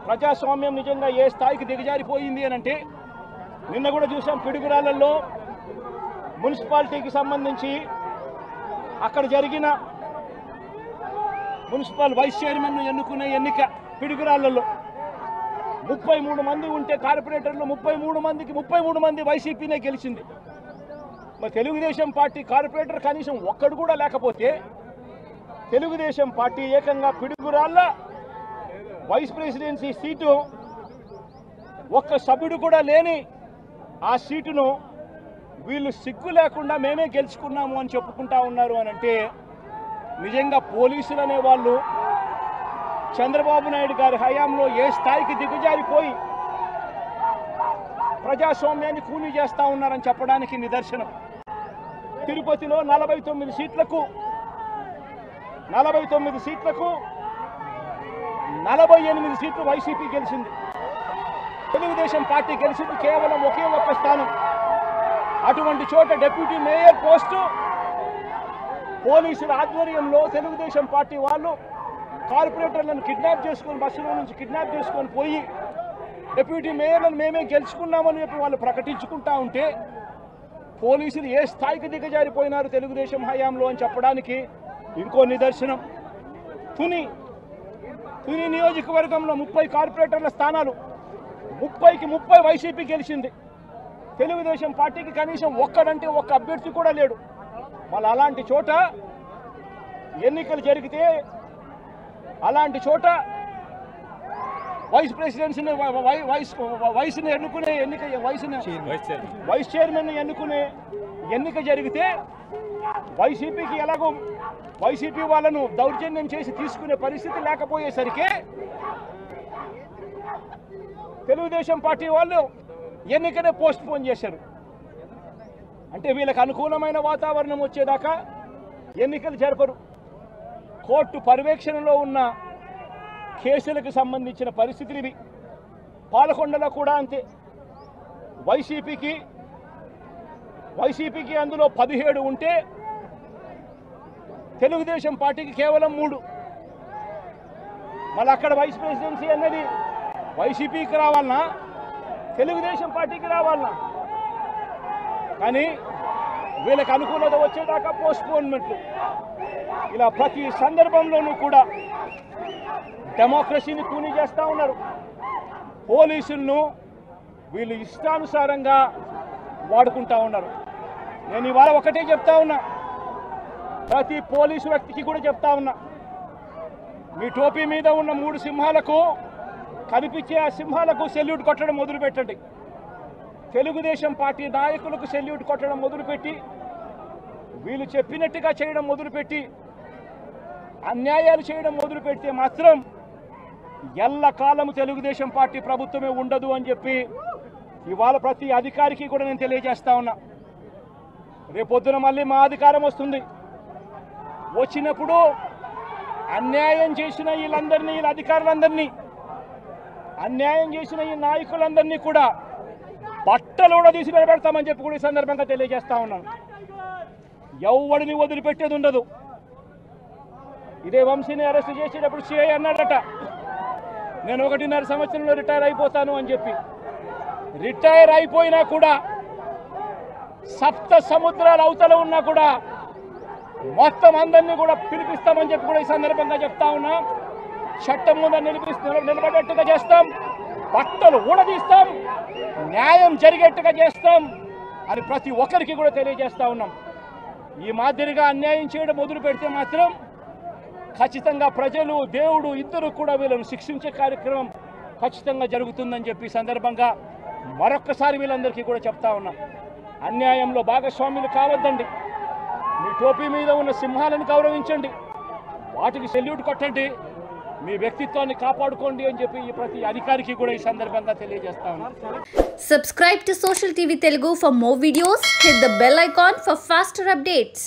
ప్రజాస్వామ్యం నిజంగా ఏ స్థాయికి దిగజారిపోయింది అని అంటే నిన్న కూడా చూసాం పిడుగురాళ్లలో మున్సిపాలిటీకి సంబంధించి అక్కడ జరిగిన మున్సిపల్ వైస్ చైర్మన్ ఎన్నుకునే ఎన్నిక పిడుగురాళ్లలో 33 మంది ఉంటే కార్పొరేటర్లు 33 మంది వైసీపీనే గెలిచింది. మరి తెలుగుదేశం పార్టీ కార్పొరేటర్ కనీసం ఒక్కడు కూడా లేకపోతే తెలుగుదేశం పార్టీ ఏకంగా పిడుగురాళ్ల వైస్ ప్రెసిడెన్సీ సీటు ఒక్క సభ్యుడు కూడా లేని ఆ సీటును వీళ్ళు సిగ్గు లేకుండా మేమే గెలుచుకున్నాము అని చెప్పుకుంటా ఉన్నారు అని అంటే నిజంగా పోలీసులు అనే వాళ్ళు చంద్రబాబు నాయుడు గారి హయాంలో ఏ స్థాయికి దిగజారిపోయి ప్రజాస్వామ్యాన్ని కూనీ చేస్తా ఉన్నారని చెప్పడానికి నిదర్శనం. తిరుపతిలో 49 సీట్లకు 48 సీట్లు వైసీపీ గెలిచింది. తెలుగుదేశం పార్టీ గెలిచింది కేవలం ఒకే ఒక్క స్థానం. అటువంటి చోట డిప్యూటీ మేయర్ పోస్టు పోలీసుల ఆధ్వర్యంలో తెలుగుదేశం పార్టీ వాళ్ళు కార్పొరేటర్లను కిడ్నాప్ చేసుకొని బస్సులో నుంచి కిడ్నాప్ చేసుకొని పోయి డిప్యూటీ మేయర్లను మేమే గెలుచుకున్నామని చెప్పి వాళ్ళు ప్రకటించుకుంటా ఉంటే పోలీసులు ఏ స్థాయికి దిగజారిపోయినారు తెలుగుదేశం హయాంలో అని చెప్పడానికి ఇంకో నిదర్శనం. తుని నియోజకవర్గంలో 30 కార్పొరేటర్ల స్థానాలు 30కి 30 వైసీపీ గెలిచింది. తెలుగుదేశం పార్టీకి కనీసం ఒక్కడంటే ఒక్క అభ్యర్థి కూడా లేడు. మళ్ళీ అలాంటి చోట ఎన్నికలు జరిగితే అలాంటి చోట వైస్ ప్రెసిడెన్సీని వైస్ని ఎన్నుకునే ఎన్నిక వైస్ చైర్మన్ ఎన్నుకునే ఎన్నిక జరిగితే వైసీపీకి ఎలాగో వైసీపీ వాళ్ళను దౌర్జన్యం చేసి తీసుకునే పరిస్థితి లేకపోయేసరికి తెలుగుదేశం పార్టీ వాళ్ళు ఎన్నికనే పోస్ట్ పోన్ చేశారు. అంటే వీళ్ళకి అనుకూలమైన వాతావరణం వచ్చేదాకా ఎన్నికలు జరపరు. కోర్టు పర్యవేక్షణలో ఉన్న కేసులకు సంబంధించిన పరిస్థితులు ఇవి. పాలకొండలో కూడా అంతే. వైసీపీకి అందులో 17 ఉంటే తెలుగుదేశం పార్టీకి కేవలం 3. మళ్ళీ అక్కడ వైస్ ప్రెసిడెన్సీ అన్నది వైసీపీకి రావాలన్నా తెలుగుదేశం పార్టీకి రావాలన్నా కానీ వీళ్ళకి అనుకూలత వచ్చేదాకా పోస్ట్పోన్మెంట్లు. ఇలా ప్రతి సందర్భంలోనూ కూడా డెమోక్రసీని కూనీ చేస్తూ ఉన్నారు. పోలీసులను వీళ్ళు ఇష్టానుసారంగా వాడుకుంటా ఉన్నారు. నేను ఇవాళ ఒకటే చెప్తా ఉన్నా, ప్రతి పోలీసు వ్యక్తికి కూడా చెప్తా ఉన్నా, మీ టోపీ మీద ఉన్న 3 సింహాలకు కనిపించే ఆ సింహాలకు సెల్యూట్ కొట్టడం మొదలుపెట్టండి. తెలుగుదేశం పార్టీ నాయకులకు సెల్యూట్ కొట్టడం మొదలుపెట్టి వీళ్ళు చెప్పినట్టుగా చేయడం మొదలుపెట్టి అన్యాయాలు చేయడం మొదలుపెడితే మాత్రం ఎల్లకాలం తెలుగుదేశం పార్టీ ప్రభుత్వమే ఉండదు అని చెప్పి ఇవాళ ప్రతి అధికారికి కూడా నేను తెలియజేస్తా ఉన్నా. రేపొద్దున మళ్ళీ మా అధికారం వస్తుంది. వచ్చినప్పుడు అన్యాయం చేసిన వీళ్ళందరినీ, వీళ్ళ అధికారులందరినీ, అన్యాయం చేసిన ఈ నాయకులందరినీ కూడా బట్టలు కూడా తీసి నిలబెడతామని చెప్పి కూడా ఈ సందర్భంగా తెలియజేస్తా ఉన్నాను. ఎవడిని వదిలిపెట్టేది ఉండదు. ఇదే వంశీని అరెస్ట్ చేసేటప్పుడు సిఐ అన్నాడట, నేను 1.5 సంవత్సరంలో రిటైర్ అయిపోతాను అని చెప్పి. రిటైర్ అయిపోయినా కూడా సప్త సముద్రాల అవతల ఉన్నా కూడా మొత్తం అందరినీ కూడా పిలిపిస్తామని చెప్పి కూడా ఈ సందర్భంగా చెప్తా ఉన్నా. చట్టం ముందు నిలబడేట్టుగా చేస్తాం, బట్టలు ఊడదీస్తాం, న్యాయం జరిగేట్టుగా చేస్తాం అని ప్రతి ఒక్కరికి కూడా తెలియజేస్తా ఉన్నాం. ఈ మాదిరిగా అన్యాయం చేయడం మొదలు పెడితే మాత్రం ఖచ్చితంగా ప్రజలు, దేవుడు ఇద్దరు కూడా వీళ్ళను శిక్షించే కార్యక్రమం ఖచ్చితంగా జరుగుతుందని చెప్పి సందర్భంగా మరొక్కసారి వీళ్ళందరికీ కూడా చెప్తా ఉన్నాం. అన్యాయంలో భాగస్వాములు కావద్దండి. మీ టోపీ మీద ఉన్న సింహాలను గౌరవించండి, వాటికి సెల్యూట్ కొట్టండి, మీ వ్యక్తిత్వాన్ని కాపాడుకోండి అని చెప్పి ఈ ప్రతి అధికారికి కూడా ఈ సందర్భంగా తెలియజేస్తా ఉన్నాం. Subscribe to Social TV Telugu for more videos. Hit the bell icon for faster updates.